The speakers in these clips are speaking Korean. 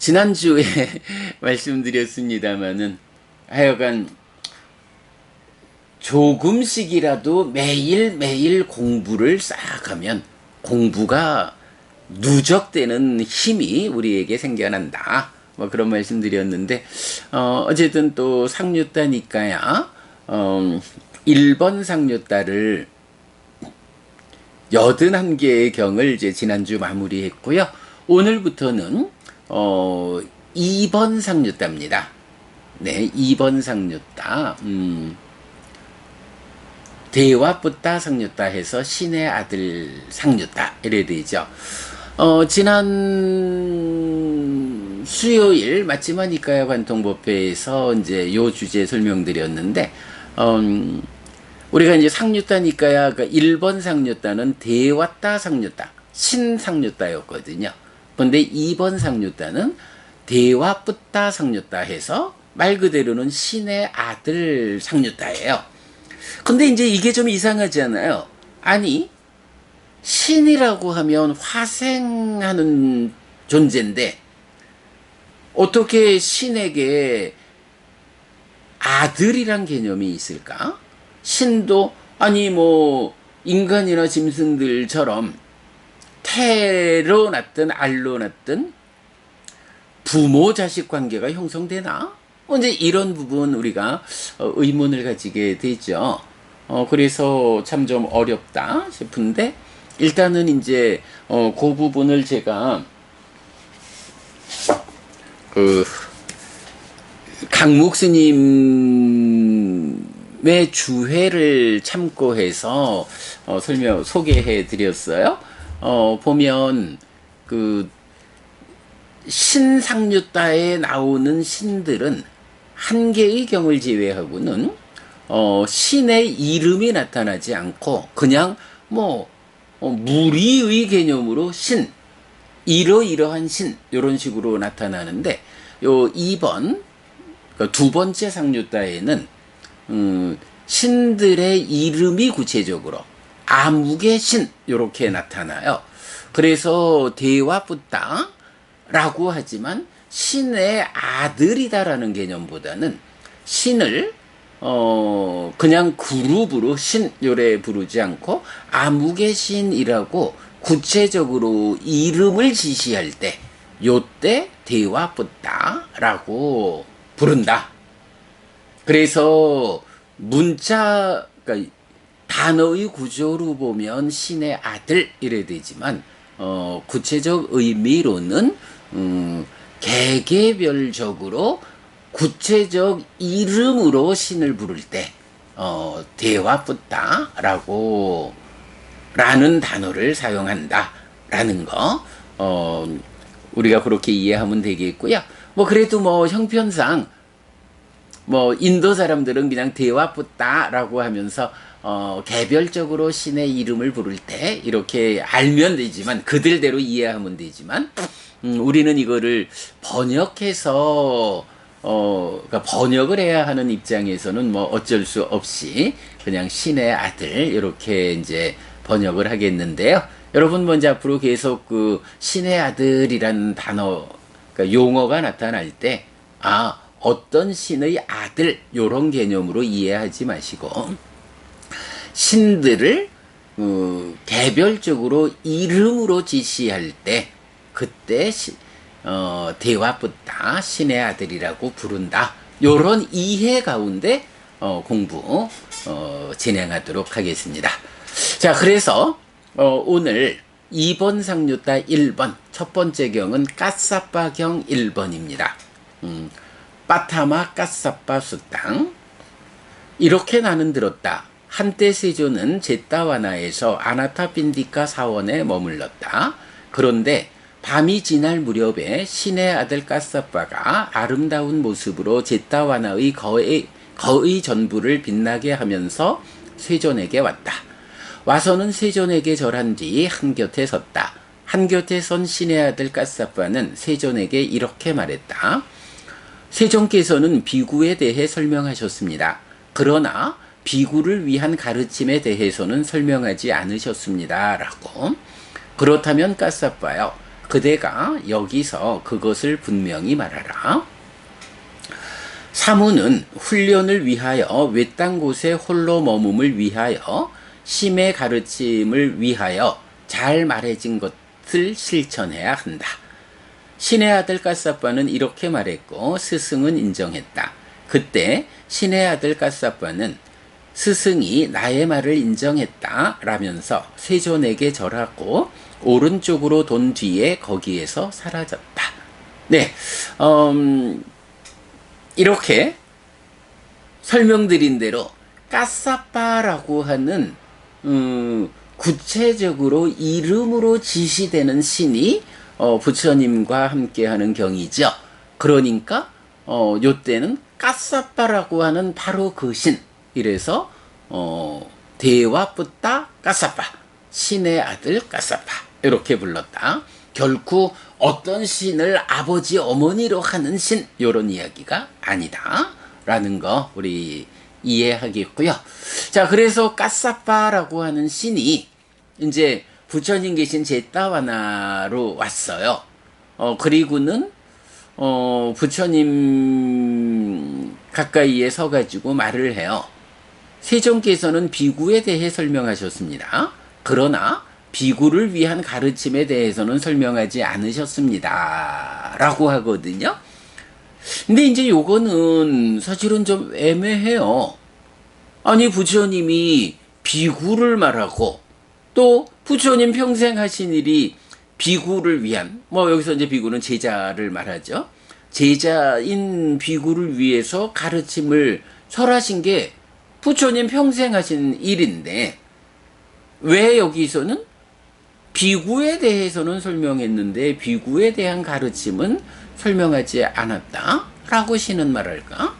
지난주에 말씀드렸습니다마는 하여간 조금씩이라도 매일매일 공부를 쌓아가면 공부가 누적되는 힘이 우리에게 생겨난다. 뭐 그런 말씀드렸는데, 어쨌든 또 상류따니까야, 1번 상류따를 81개의 경을 이제 지난주 마무리했고요. 오늘부터는 2번 상류따입니다. 네, 2번 상류따. 대화뿌따 상류따 해서 신의 아들 상류따 이래 되죠. 지난 수요일 맞지마니까요 관통법회에서 이제 요 주제 설명드렸는데, 우리가 이제 상류따니까야, 그 1번 상류따는 대화따 상류따, 신상류따였거든요. 근데 2번 상류따는 대화뿌따 상류따 해서 말 그대로는 신의 아들 상류따예요. 근데 이제 이게 좀 이상하지 않아요? 아니, 신이라고 하면 화생하는 존재인데 어떻게 신에게 아들이란 개념이 있을까? 신도 아니 뭐 인간이나 짐승들처럼 태로 났든 알로 났든 부모 자식 관계가 형성되나? 이제 이런 부분 우리가 의문을 가지게 되죠. 그래서 참 좀 어렵다 싶은데, 일단은 이제 그 부분을 제가 강목 스님의 주회를 참고해서 소개해 드렸어요. 보면 그 신상류따에 나오는 신들은 한 개의 경을 제외하고는 신의 이름이 나타나지 않고 그냥 뭐 무리의 개념으로 신, 이러이러한 신 이런 식으로 나타나는데, 요 2번 두 번째 상류따에는 신들의 이름이 구체적으로 아무개 신 이렇게 나타나요. 그래서 대화뿌따라고 하지만 신의 아들이다라는 개념보다는 신을 그냥 그룹으로 신 요래 부르지 않고 아무개 신이라고 구체적으로 이름을 지시할 때 요때 대화뿌따라고 부른다. 그래서 문자, 그러니까 단어의 구조로 보면 신의 아들 이래 되지만 구체적 의미로는 개개별적으로 구체적 이름으로 신을 부를 때 대화뿌따라고 라는 단어를 사용한다라는 거 우리가 그렇게 이해하면 되겠고요. 뭐 그래도 뭐 형편상 뭐 인도 사람들은 그냥 대화뿌따라고 하면서 개별적으로 신의 이름을 부를 때 이렇게 알면 되지만, 그들대로 이해하면 되지만, 우리는 이거를 번역해서 그러니까 번역을 해야 하는 입장에서는 뭐 어쩔 수 없이 그냥 신의 아들 이렇게 이제 번역을 하겠는데요. 여러분 먼저 앞으로 계속 그 신의 아들이라는 단어, 그러니까 용어가 나타날 때 어떤 신의 아들 요런 개념으로 이해하지 마시고 신들을 개별적으로 이름으로 지시할 때 그때 대화뿌따 신의 아들이라고 부른다. 요런 이해 가운데 공부 진행하도록 하겠습니다. 자, 그래서 오늘 2번 상류따 1번 첫 번째 경은 까사빠경 1번입니다. 빠타마 까사빠 수땅. 이렇게 나는 들었다. 한때 세조는 제따와나에서 아나타빈디카 사원에 머물렀다. 그런데 밤이 지날 무렵에 신의 아들 까사빠가 아름다운 모습으로 제따와나의 거의 전부를 빛나게 하면서 세존에게 왔다. 와서는 세존에게 절한 뒤 한곁에 섰다. 한곁에 선 신의 아들 까사빠는 세존에게 이렇게 말했다. 세존께서는 비구에 대해 설명하셨습니다. 그러나 비구를 위한 가르침에 대해서는 설명하지 않으셨습니다. 라고. 그렇다면 까사빠요, 그대가 여기서 그것을 분명히 말하라. 사무는 훈련을 위하여 외딴 곳에 홀로 머금을 위하여 심의 가르침을 위하여 잘 말해진 것을 실천해야 한다. 신의 아들 까사빠는 이렇게 말했고 스승은 인정했다. 그때 신의 아들 까사빠는 스승이 나의 말을 인정했다 라면서 세존에게 절하고 오른쪽으로 돈 뒤에 거기에서 사라졌다. 네, 이렇게 설명드린 대로 까사빠라고 하는 구체적으로 이름으로 지시되는 신이 부처님과 함께하는 경이죠. 그러니까 요때는 까사빠라고 하는 바로 그 신. 이래서 대와뿌따 까사빠, 신의 아들 까사빠 이렇게 불렀다. 결코 어떤 신을 아버지 어머니로 하는 신 요런 이야기가 아니다 라는 거 우리 이해하겠고요. 자, 그래서 까사빠라고 하는 신이 이제 부처님 계신 제타와나로 왔어요. 그리고는 부처님 가까이에 서가지고 말을 해요. 세존께서는 비구에 대해 설명하셨습니다. 그러나 비구를 위한 가르침에 대해서는 설명하지 않으셨습니다. 라고 하거든요. 근데 이제 요거는 사실은 좀 애매해요. 아니, 부처님이 비구를 말하고 또 부처님 평생 하신 일이 비구를 위한, 여기서 이제 비구는 제자를 말하죠. 제자인 비구를 위해서 가르침을 설하신 게 부처님 평생 하신 일인데 왜 여기서는 비구에 대해서는 설명했는데 비구에 대한 가르침은 설명하지 않았다라고 신은 말할까?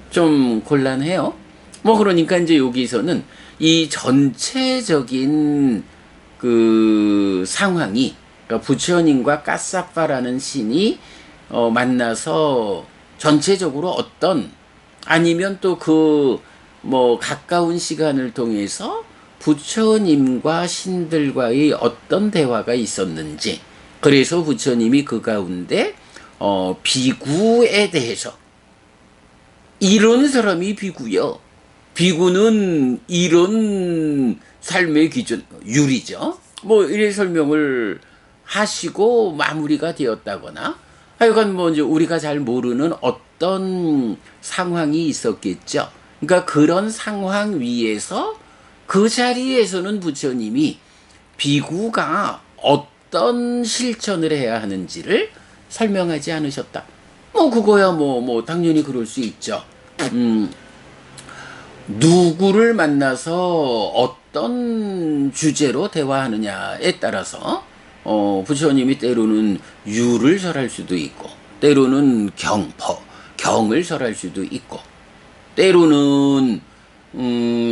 좀 곤란해요. 그러니까 이제 여기서는 이 전체적인 그 상황이, 그러니까 부처님과 까사빠라는 신이 만나서 전체적으로 어떤, 아니면 또 가까운 시간을 통해서 부처님과 신들과의 어떤 대화가 있었는지, 그래서 부처님이 그 가운데 비구에 대해서, 이런 사람이 비구요. 비구는 이런 삶의 기준, 율이죠. 이래 설명을 하시고 마무리가 되었다거나, 하여간 이제 우리가 잘 모르는 어떤 상황이 있었겠죠. 그러니까 그런 상황 위에서 그 자리에서는 부처님이 비구가 어떤 실천을 해야 하는지를 설명하지 않으셨다. 그거야 당연히 그럴 수 있죠. 누구를 만나서 어떤 주제로 대화하느냐에 따라서 부처님이 때로는 유를 설할 수도 있고, 때로는 경을 설할 수도 있고, 때로는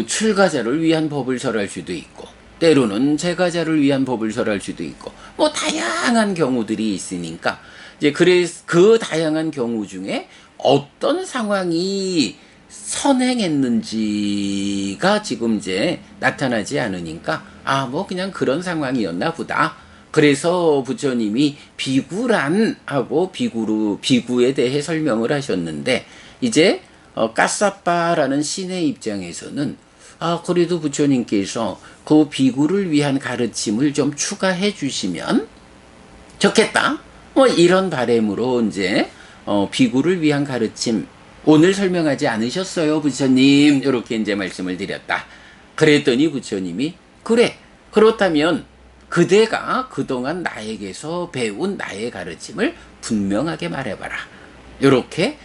출가자를 위한 법을 설할 수도 있고, 때로는 재가자를 위한 법을 설할 수도 있고, 다양한 경우들이 있으니까 이제 그 다양한 경우 중에 어떤 상황이 선행했는지가 지금 이제 나타나지 않으니까 그냥 그런 상황이었나 보다. 그래서 부처님이 비구란 하고 비구에 대해 설명을 하셨는데, 이제 까사빠라는 신의 입장에서는 그래도 부처님께서 그 비구를 위한 가르침을 좀 추가해 주시면 좋겠다. 이런 바람으로 이제 비구를 위한 가르침 오늘 설명하지 않으셨어요, 부처님. 이렇게 이제 말씀을 드렸다. 그랬더니 부처님이 그래, 그렇다면 그대가 그동안 나에게서 배운 나의 가르침을 분명하게 말해봐라. 이렇게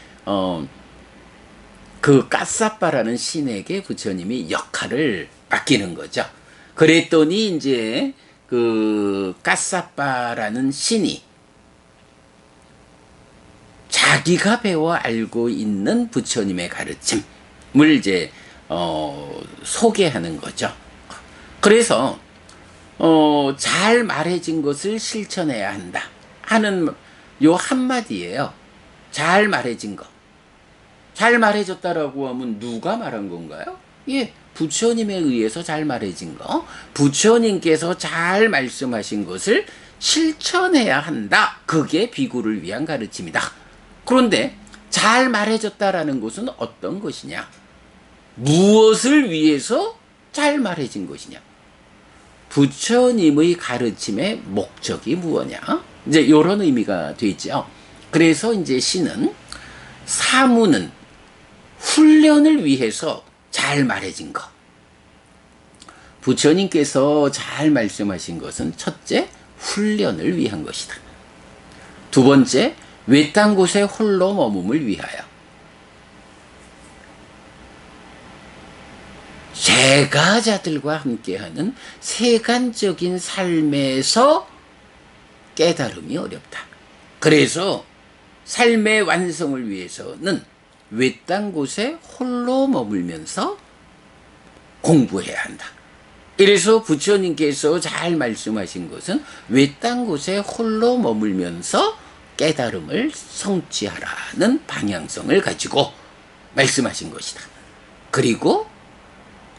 그 까사빠라는 신에게 부처님이 역할을 맡기는 거죠. 그랬더니 이제 그 까사빠라는 신이 자기가 배워 알고 있는 부처님의 가르침을 이제 소개하는 거죠. 그래서 잘 말해진 것을 실천해야 한다 하는 요 한마디예요. 잘 말해진 거. 잘 말해졌다라고 하면 누가 말한 건가요? 부처님에 의해서 잘 말해진 거. 부처님께서 잘 말씀하신 것을 실천해야 한다. 그게 비구를 위한 가르침이다. 그런데 잘 말해줬다라는 것은 어떤 것이냐? 무엇을 위해서 잘 말해진 것이냐? 부처님의 가르침의 목적이 무엇이냐? 이제 이런 의미가 되죠. 그래서 이제 시는 사무는 훈련을 위해서 잘 말해진 것. 부처님께서 잘 말씀하신 것은 첫째, 훈련을 위한 것이다. 두 번째, 외딴 곳에 홀로 머금을 위하여. 제가자들과 함께하는 세간적인 삶에서 깨달음이 어렵다. 그래서 삶의 완성을 위해서는 외딴 곳에 홀로 머물면서 공부해야 한다. 이래서 부처님께서 잘 말씀하신 것은 외딴 곳에 홀로 머물면서 깨달음을 성취하라는 방향성을 가지고 말씀하신 것이다. 그리고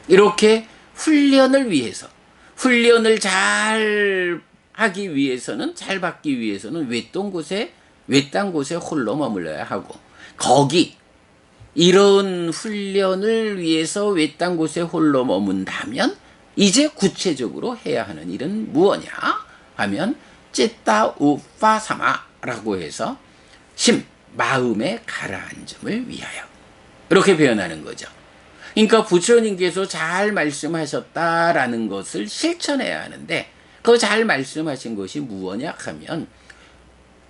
이렇게 훈련을 위해서, 훈련을 잘 하기 위해서는, 잘 받기 위해서는 외딴 곳에 홀로 머물러야 하고, 거기 이런 훈련을 위해서 외딴 곳에 홀로 머문다면 이제 구체적으로 해야 하는 일은 무엇이냐 하면 찌따 우파사마라고 해서 마음의 가라앉음을 위하여, 이렇게 표현하는 거죠. 그러니까 부처님께서 잘 말씀하셨다라는 것을 실천해야 하는데, 그 잘 말씀하신 것이 무엇이냐 하면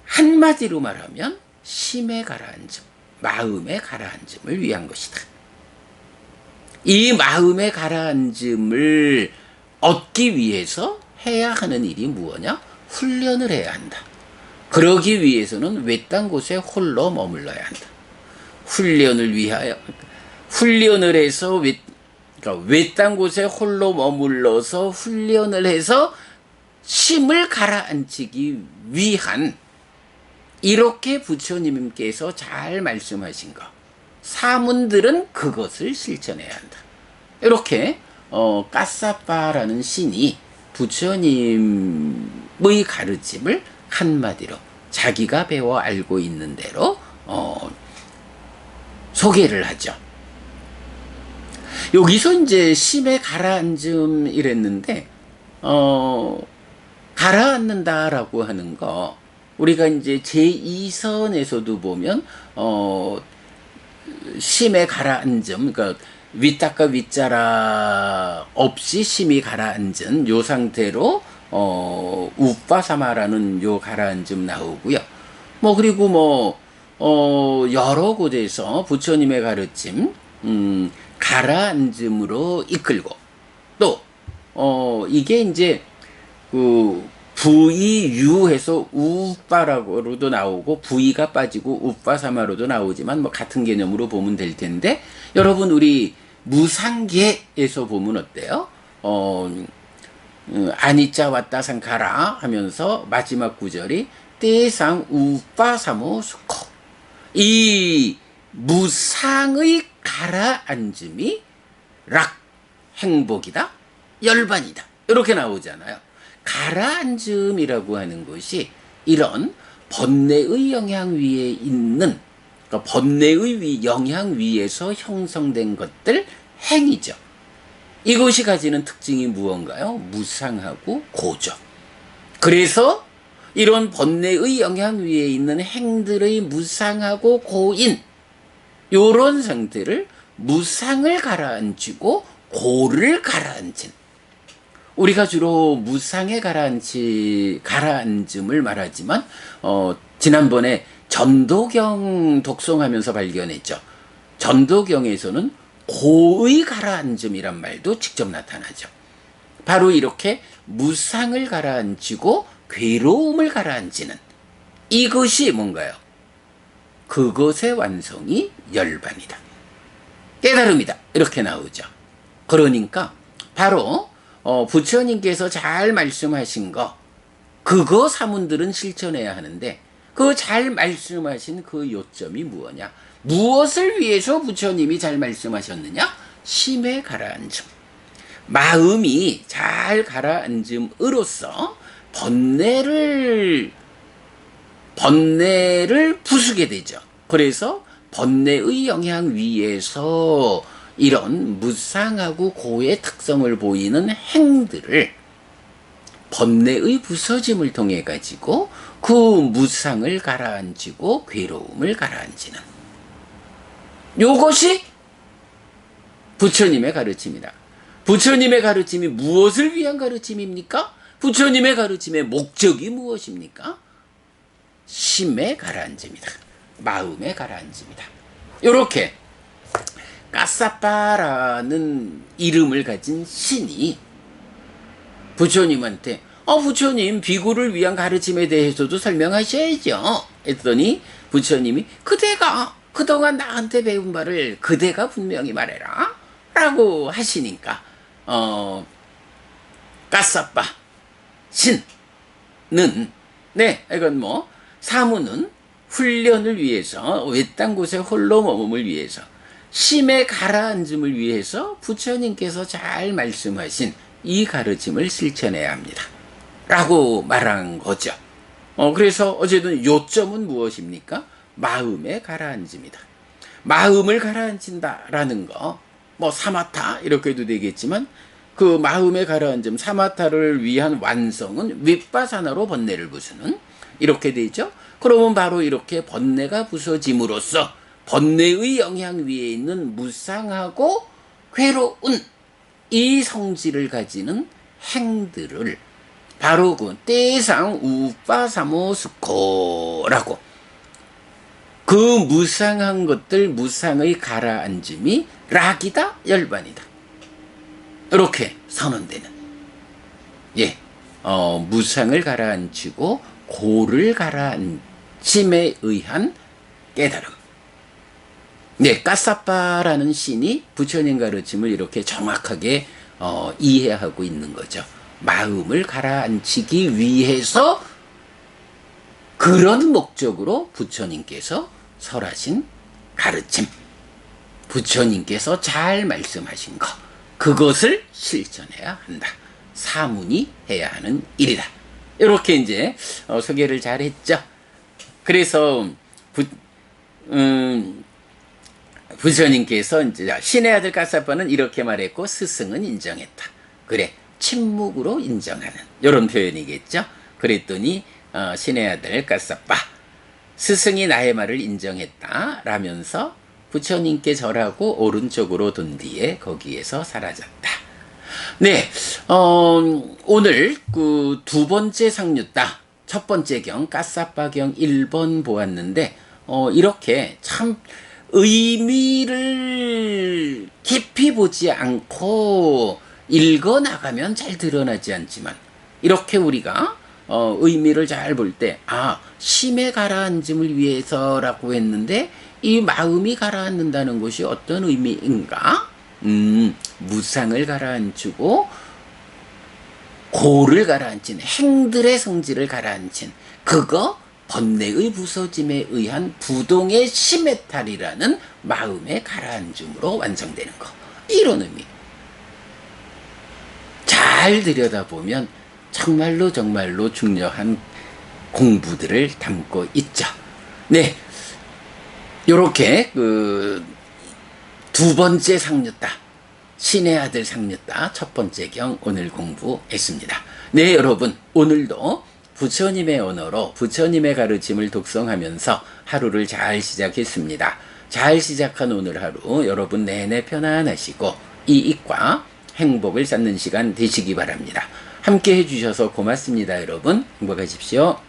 한마디로 말하면 심의 가라앉음, 마음의 가라앉음을 위한 것이다. 이 마음의 가라앉음을 얻기 위해서 해야 하는 일이 무엇이냐? 훈련을 해야 한다. 그러기 위해서는 외딴 곳에 홀로 머물러야 한다. 훈련을 위하여, 훈련을 해서 그러니까 외딴 곳에 홀로 머물러서 훈련을 해서 심을 가라앉히기 위한, 이렇게 부처님께서 잘 말씀하신 것, 사문들은 그것을 실천해야 한다. 이렇게 까사빠라는 신이 부처님의 가르침을 한마디로 자기가 배워 알고 있는 대로 소개를 하죠. 여기서 이제 심의 가라앉음 이랬는데, 가라앉는다라고 하는 거, 우리가 이제 제2선에서도 보면 심의 가라앉음, 그러니까 윗닦아 윗자라 없이 심이 가라앉은 요 상태로 우빠사마라는 요 가라앉음 나오고요. 그리고 여러 곳에서 부처님의 가르침 가라앉음으로 이끌고, 또 이게 이제 부이유해서 우빠라고도 나오고, 부이가 빠지고 우빠사마로도 나오지만 같은 개념으로 보면 될 텐데, 여러분 우리 무상계에서 보면 어때요? 아니짜 왔다 상카라 하면서 마지막 구절이 떼상 우빠사모 수코, 이 무상의 가라앉음이 락 행복이다, 열반이다, 이렇게 나오잖아요. 가라앉음이라고 하는 것이 이런 번뇌의 영향 위에 있는, 그러니까 번뇌의 영향 위에서 형성된 것들, 행이죠. 이것이 가지는 특징이 무언가요? 무상하고 고죠. 그래서 이런 번뇌의 영향 위에 있는 행들의 무상하고 고인, 요런 상태를 무상을 가라앉히고 고를 가라앉힌, 우리가 주로 무상의 가라앉음을 말하지만 지난번에 전도경 독송하면서 발견했죠. 전도경에서는 고의 가라앉음이란 말도 직접 나타나죠. 바로 이렇게 무상을 가라앉히고 괴로움을 가라앉히는, 이것이 뭔가요? 그것의 완성이 열반이다, 깨달음이다, 이렇게 나오죠. 그러니까 바로 부처님께서 잘 말씀하신 거, 그거 사문들은 실천해야 하는데, 그 잘 말씀하신 그 요점이 무엇이냐? 무엇을 위해서 부처님이 잘 말씀하셨느냐? 심의 가라앉음, 마음이 잘 가라앉음으로써 번뇌를 부수게 되죠. 그래서 번뇌의 영향 위에서 이런 무상하고 고의 특성을 보이는 행들을 번뇌의 부서짐을 통해 가지고 그 무상을 가라앉히고 괴로움을 가라앉히는 요것이 부처님의 가르침이다. 부처님의 가르침이 무엇을 위한 가르침입니까? 부처님의 가르침의 목적이 무엇입니까? 심의 가라앉음이다. 마음의 가라앉음이다. 이렇게 까사빠라는 이름을 가진 신이 부처님한테 부처님 비구를 위한 가르침에 대해서도 설명하셔야죠. 했더니 부처님이 그대가 그동안 나한테 배운 바를 그대가 분명히 말해라 라고 하시니까 까사빠 신은 이건 사무는 훈련을 위해서 외딴 곳에 홀로 머금을 위해서 심의 가라앉음을 위해서 부처님께서 잘 말씀하신 이 가르침을 실천해야 합니다 라고 말한 거죠. 그래서 어쨌든 요점은 무엇입니까? 마음의 가라앉음이다. 마음을 가라앉힌다라는 거 사마타 이렇게 해도 되겠지만 그 마음의 가라앉음 사마타를 위한 완성은 윗바사나로 번뇌를 부수는 이렇게 되죠. 그러면 바로 이렇게 번뇌가 부서짐으로써 번뇌의 영향 위에 있는 무상하고 괴로운 이 성질을 가지는 행들을 바로 그 때상 우빠사모스코라고 그 무상한 것들 무상의 가라앉음이 락이다 열반이다 이렇게 선언되는 무상을 가라앉히고 고를 가라앉힘에 의한 깨달음. 까사빠라는 신이 부처님 가르침을 이렇게 정확하게 이해하고 있는 거죠. 마음을 가라앉히기 위해서 그런 목적으로 부처님께서 설하신 가르침, 부처님께서 잘 말씀하신 것, 그것을 실천해야 한다. 사문이 해야 하는 일이다. 이렇게 이제 소개를 잘 했죠. 그래서 부처님께서 이제 신의 아들 까사빠는 이렇게 말했고 스승은 인정했다. 그래, 침묵으로 인정하는 이런 표현이겠죠. 그랬더니 신의 아들 까사빠 스승이 나의 말을 인정했다 라면서 부처님께 절하고 오른쪽으로 돈 뒤에 거기에서 사라졌다. 오늘 그 두 번째 상류따 첫 번째 경 까사빠경 1번 보았는데 이렇게 참 의미를 깊이 보지 않고 읽어 나가면 잘 드러나지 않지만 이렇게 우리가 의미를 잘 볼 때 심의 가라앉음을 위해서라고 했는데 이 마음이 가라앉는다는 것이 어떤 의미인가? 무상을 가라앉히고 고를 가라앉힌 행들의 성질을 가라앉힌 그거 번뇌의 부서짐에 의한 부동의 심해탈이라는 마음의 가라앉음으로 완성되는 거. 이런 의미. 잘 들여다보면 정말로 중요한 공부들을 담고 있죠. 요렇게 두 번째 상류따 신의 아들 상류따 첫 번째 경 오늘 공부했습니다. 여러분 오늘도 부처님의 언어로 부처님의 가르침을 독송하면서 하루를 잘 시작했습니다. 잘 시작한 오늘 하루 여러분 내내 편안하시고 이익과 행복을 쌓는 시간 되시기 바랍니다. 함께 해주셔서 고맙습니다. 여러분 행복하십시오.